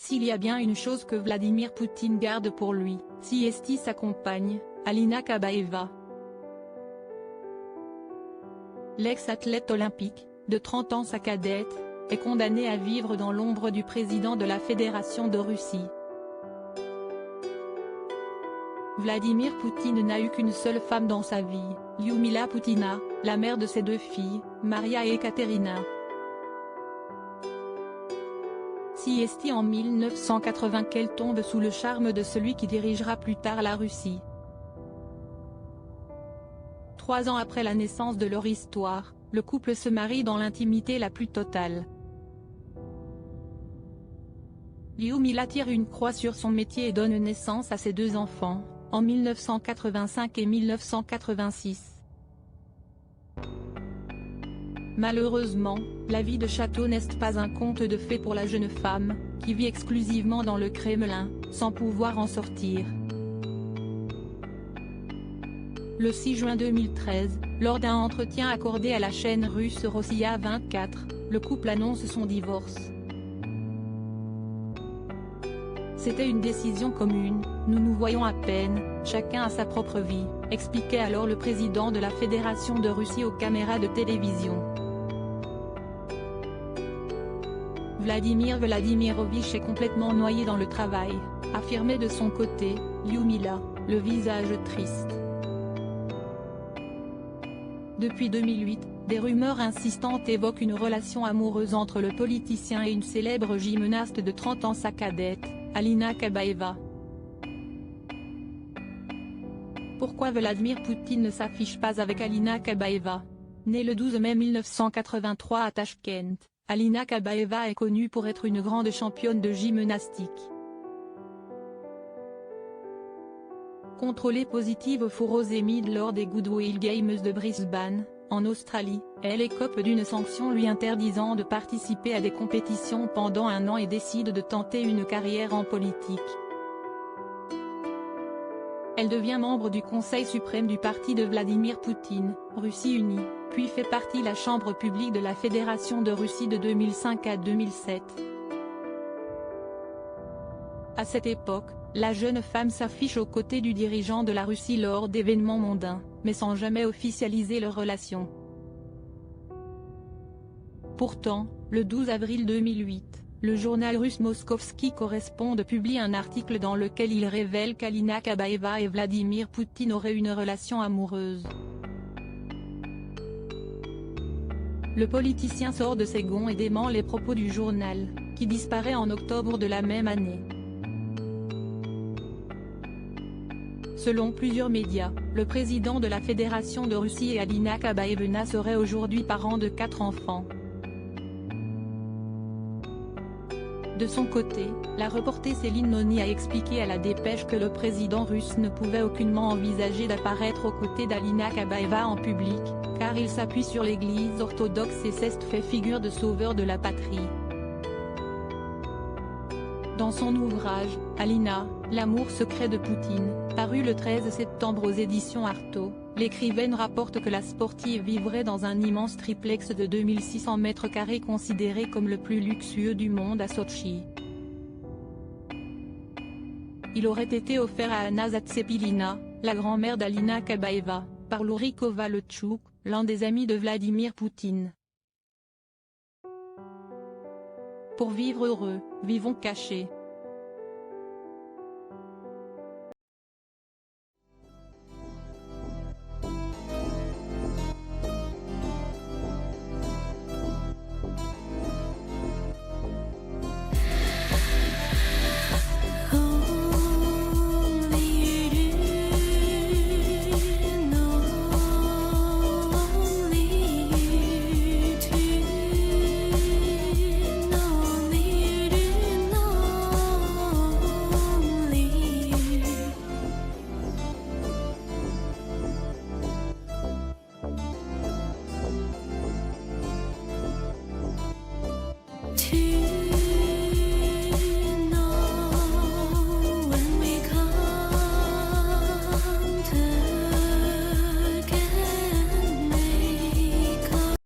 S'il y a bien une chose que Vladimir Poutine garde pour lui, c'est sa compagne, Alina Kabaeva. L'ex-athlète olympique, de 30 ans sa cadette, est condamnée à vivre dans l'ombre du président de la Fédération de Russie. Vladimir Poutine n'a eu qu'une seule femme dans sa vie, Lyudmila Poutina, la mère de ses deux filles, Maria et Ekaterina. C'est en 1980 qu'elle tombe sous le charme de celui qui dirigera plus tard la Russie. 3 ans après la naissance de leur histoire, le couple se marie dans l'intimité la plus totale. Lyudmila tire une croix sur son métier et donne naissance à ses 2 enfants, en 1985 et 1986. Malheureusement, la vie de château n'est pas un conte de fées pour la jeune femme, qui vit exclusivement dans le Kremlin, sans pouvoir en sortir. Le 6 juin 2013, lors d'un entretien accordé à la chaîne russe Rossiya 24, le couple annonce son divorce. C'était une décision commune, nous nous voyons à peine, chacun a sa propre vie, expliquait alors le président de la Fédération de Russie aux caméras de télévision. Vladimir Vladimirovitch est complètement noyé dans le travail, affirmait de son côté, Lyudmila, le visage triste. Depuis 2008, des rumeurs insistantes évoquent une relation amoureuse entre le politicien et une célèbre gymnaste de 30 ans sa cadette, Alina Kabaeva. Pourquoi Vladimir Poutine ne s'affiche pas avec Alina Kabaeva? Née le 12 mai 1983 à Tachkent, Alina Kabaeva est connue pour être une grande championne de gymnastique. Contrôlée positive aux furosémides lors des Goodwill Games de Brisbane, en Australie, elle écope d'une sanction lui interdisant de participer à des compétitions pendant 1 an et décide de tenter une carrière en politique. Elle devient membre du Conseil suprême du parti de Vladimir Poutine, Russie Unie, puis fait partie de la Chambre publique de la Fédération de Russie de 2005 à 2007. À cette époque, la jeune femme s'affiche aux côtés du dirigeant de la Russie lors d'événements mondains, mais sans jamais officialiser leur relation. Pourtant, le 12 avril 2008, le journal russe Moskovski Korrespond publie un article dans lequel il révèle qu'Alina Kabaeva et Vladimir Poutine auraient une relation amoureuse. Le politicien sort de ses gonds et dément les propos du journal, qui disparaît en octobre de la même année. Selon plusieurs médias, le président de la Fédération de Russie et Alina Kabaeva seraient aujourd'hui parents de 4 enfants. De son côté, la reporter Céline Noni a expliqué à la Dépêche que le président russe ne pouvait aucunement envisager d'apparaître aux côtés d'Alina Kabaeva en public, car il s'appuie sur l'Église orthodoxe et s'est fait figure de sauveur de la patrie. Dans son ouvrage, Alina, l'amour secret de Poutine, paru le 13 septembre aux éditions Artaud, l'écrivaine rapporte que la sportive vivrait dans un immense triplex de 2600 mètres carrés considéré comme le plus luxueux du monde à Sotchi. Il aurait été offert à Anna Zatsepilina, la grand-mère d'Alina Kabaeva, par Yuri Kovalchuk, l'un des amis de Vladimir Poutine. Pour vivre heureux, vivons cachés.